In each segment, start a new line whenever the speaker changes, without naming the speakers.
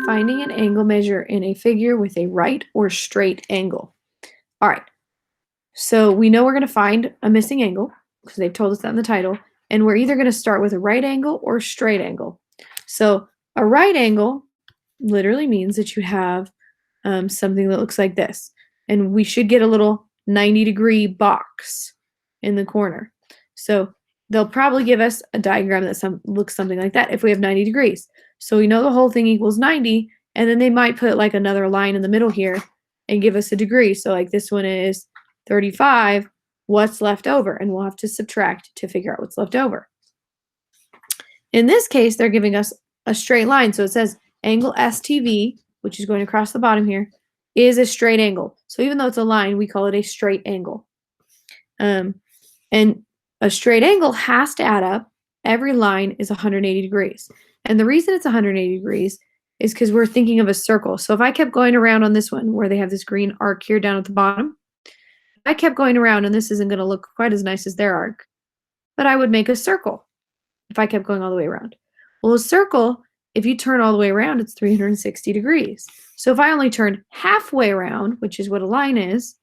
finding an angle measure in a figure with a right or straight angle. All right, so we know we're going to find a missing angle because they've told us that in the title, and we're either going to start with a right angle or a straight angle. So a right angle literally means that you have something that looks like this, and we should get a little 90-degree box in the corner. So they'll probably give us a diagram that looks something like that if we have 90 degrees. So we know the whole thing equals 90, and then they might put like another line in the middle here and give us a degree. So like this one is 35, what's left over? And we'll have to subtract to figure out what's left over. In this case, they're giving us a straight line. So it says angle STV, which is going across the bottom here, is a straight angle. So even though it's a line, we call it a straight angle. And a straight angle has to add up. Every line is 180 degrees. And the reason it's 180 degrees is because we're thinking of a circle. So if I kept going around on this one where they have this green arc here down at the bottom, if I kept going around, and this isn't going to look quite as nice as their arc, but I would make a circle if I kept going all the way around. Well, a circle, if you turn all the way around, it's 360 degrees. So if I only turn halfway around, which is what a line is,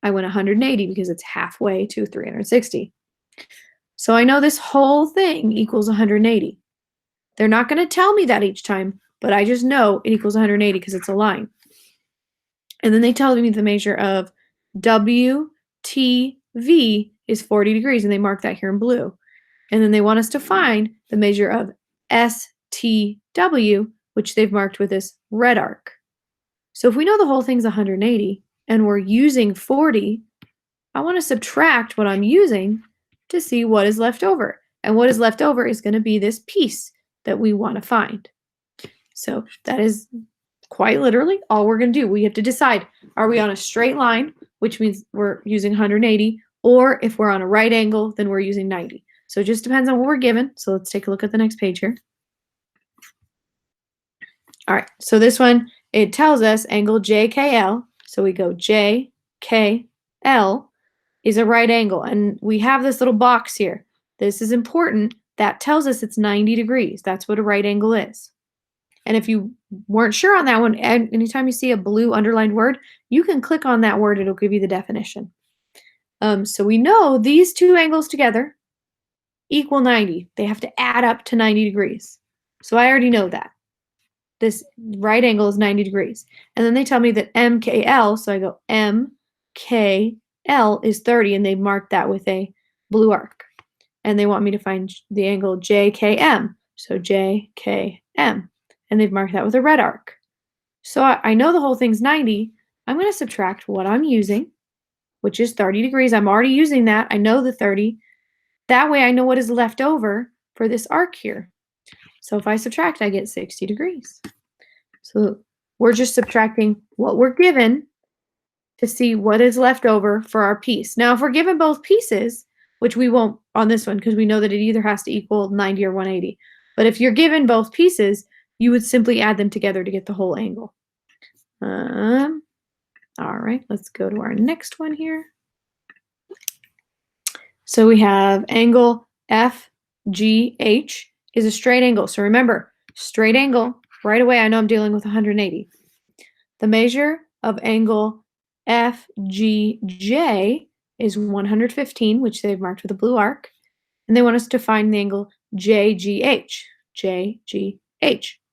I went 180 because it's halfway to 360. So I know this whole thing equals 180. They're not going to tell me that each time, but I just know it equals 180 because it's a line. And then they tell me the measure of WTV is 40 degrees, and they mark that here in blue. And then they want us to find the measure of STW, which they've marked with this red arc. So if we know the whole thing's 180 and we're using 40, I want to subtract what I'm using to see what is left over. And what is left over is going to be this piece that we want to find. So that is quite literally all we're going to do. We have to decide, are we on a straight line, which means we're using 180, or if we're on a right angle, then we're using 90. So it just depends on what we're given. So let's take a look at the next page here. All right, so this one, it tells us angle JKL. So we go JKL is a right angle. And we have this little box here. This is important. That tells us it's 90 degrees. That's what a right angle is. And if you weren't sure on that one, anytime you see a blue underlined word, you can click on that word. It'll give you the definition. So we know these two angles together equal 90. They have to add up to 90 degrees. So I already know that. This right angle is 90 degrees. And then they tell me that MKL, so I go MKL is 30, and they mark that with a blue arc. And they want me to find the angle JKM, so JKM. And they've marked that with a red arc. So I know the whole thing's 90. I'm going to subtract what I'm using, which is 30 degrees. I'm already using that. I know the 30. That way I know what is left over for this arc here. So if I subtract, I get 60 degrees. So we're just subtracting what we're given to see what is left over for our piece. Now, if we're given both pieces, which we won't on this one because we know that it either has to equal 90 or 180. But if you're given both pieces, you would simply add them together to get the whole angle. All right, let's go to our next one here. So we have angle FGH is a straight angle. So remember, straight angle, right away I know I'm dealing with 180. The measure of angle FGJ is 115, which they've marked with a blue arc. And they want us to find the angle JGH,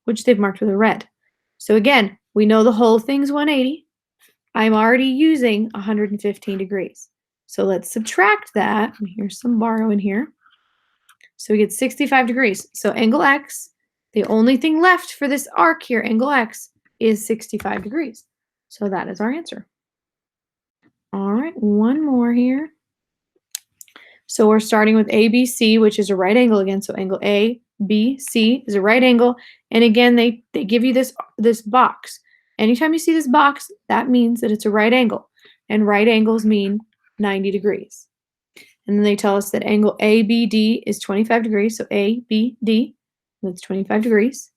which they've marked with a red. So again, we know the whole thing's 180. I'm already using 115 degrees. So let's subtract that. Here's some borrowing here. So we get 65 degrees. So angle X, the only thing left for this arc here, angle X, is 65 degrees. So that is our answer. All right, one more here. So we're starting with ABC, which is a right angle again. So angle ABC is a right angle. And again, they give you this box. Anytime you see this box, that means that it's a right angle. And right angles mean 90 degrees. And then they tell us that angle ABD is 25 degrees. So ABD, that's 25 degrees.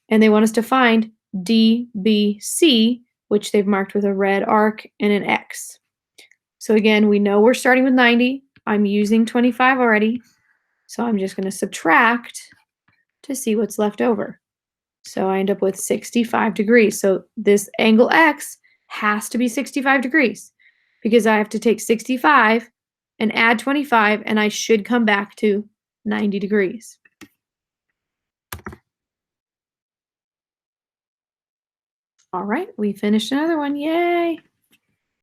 And they want us to find DBC, which they've marked with a red arc and an X. So again, we know we're starting with 90. I'm using 25 already. So I'm just going to subtract to see what's left over. So I end up with 65 degrees. So this angle X has to be 65 degrees because I have to take 65 and add 25, and I should come back to 90 degrees. All right, we finished another one. Yay!